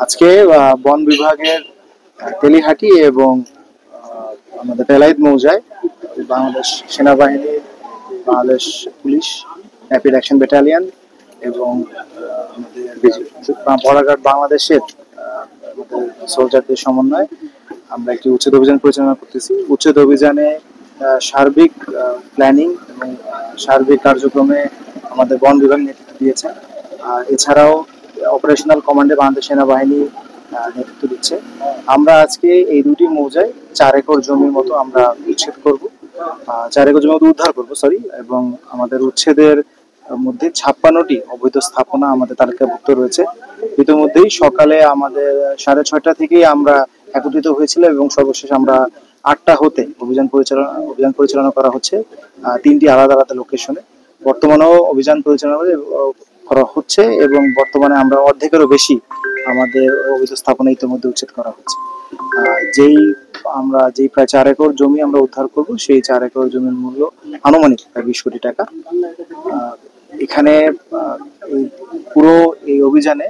আজকে বন বিভাগের তেলিহাটি এবং আমাদের তেলাইত মৌজায় বাংলাদেশ সেনাবাহিনী, Bangladesh police, rapid action battalion এবং আমাদের বর্ডার বাংলাদেশের সোলজারদের সমন্বয়ে আমরা একটি উচ্ছেদ অভিযান পরিচালনা করতেছি। উচ্ছেদ অভিযানে সার্বিক প্ল্যানিং এবং সার্বিক কার্যক্রমে আমাদের বন বিভাগ নেতৃত্ব দিয়েছে। এছাড়াও অপারেশনাল কমান্ডে বাংলাদেশ সেনাবাহিনী নেতৃত্ব দিচ্ছে। আমরা আজকে এই দুটি মৌজায় 4 একর জমির মতো আমরা উচ্ছেদ করব, 4 একর জমি মতো উদ্ধার করবো এবং আমাদের উচ্ছেদের মধ্যে 56টি অবৈধ স্থাপনা আমাদের তালিকাভুক্ত রয়েছে। ইতিমধ্যেই সকালে আমাদের 6:30 থেকেই আমরা একত্রিত হয়েছিল এবং সর্বশেষ আমরা 8টা হতে অভিযান পরিচালনা করা হচ্ছে 3টি আলাদা আলাদা লোকেশনে। বর্তমানেও অভিযান পরিচালনা করা হচ্ছে এবং বর্তমানে আমরা অর্ধেকেরও বেশি আমাদের অবৈধ স্থাপনা ইতিমধ্যে উচ্ছেদ করা হচ্ছে। যেই প্রায় 4 একর জমি আমরা উদ্ধার করব, সেই 4 একর জমির মূল্য আনুমানিক প্রায় 20 কোটি টাকা। এখানে পুরো এই অভিযানে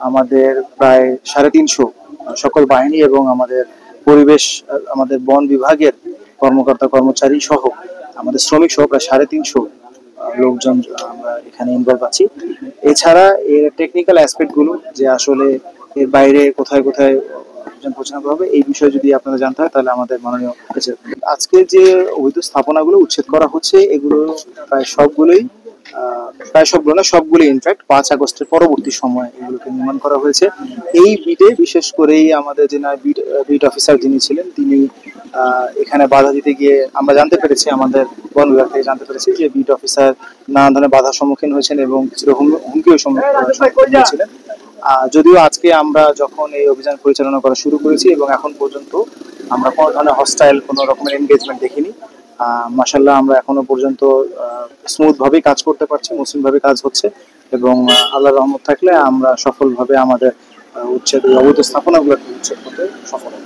আমাদের প্রায় 350 সকল বাহিনী এবং আমাদের পরিবেশ, আমাদের বন বিভাগের কর্মকর্তা কর্মচারী সহ আমাদের শ্রমিক সহ প্রায় 350 লোকজন আমরা এখানে ইনভলভ আছি। এছাড়া এর টেকনিক্যাল অ্যাসপেক্ট গুলো যে আসলে এর বাইরে কোথায় কোথায় অভিযান পরিচালনা করা হবে এই বিষয়ে যদি আপনারা জানতে হয় তাহলে আমাদের মাননীয় আজকে যে অবৈধ স্থাপনাগুলো উচ্ছেদ করা হচ্ছে এগুলো প্রায় সবগুলো না, সবগুলো ইনফ্যাক্ট 5 আগস্টের পরবর্তী সময় এগুলোকে নির্মাণ করা হয়েছে। এই বিটে বিশেষ করেই আমাদের যে বিট অফিসার যিনি ছিলেন তিনি এখানে বাধা দিতে গিয়ে আমরা জানতে পেরেছি, আমাদের বন বিভাগ থেকে জানতে পেরেছি যে বিট অফিসার নানা ধরনের বাধার সম্মুখীন হয়েছেন এবং কিছুটা হুমকিও সম্মুখীন হয়েছিলেন। যদিও আজকে আমরা যখন এই অভিযান পরিচালনা করা শুরু করেছি এবং এখন পর্যন্ত আমরা কোনো ধরনের হস্টাইল কোনো রকমের এনগেজমেন্ট দেখিনি। মাশাআল্লাহ আমরা এখনো পর্যন্ত স্মুথ ভাবে কাজ করতে পারছি, মসৃণ ভাবে কাজ হচ্ছে এবং আল্লাহর রহমত থাকলে আমরা সফলভাবে আমাদের অবৈধ স্থাপনাগুলোকে উচ্ছেদ করতে সফল হব।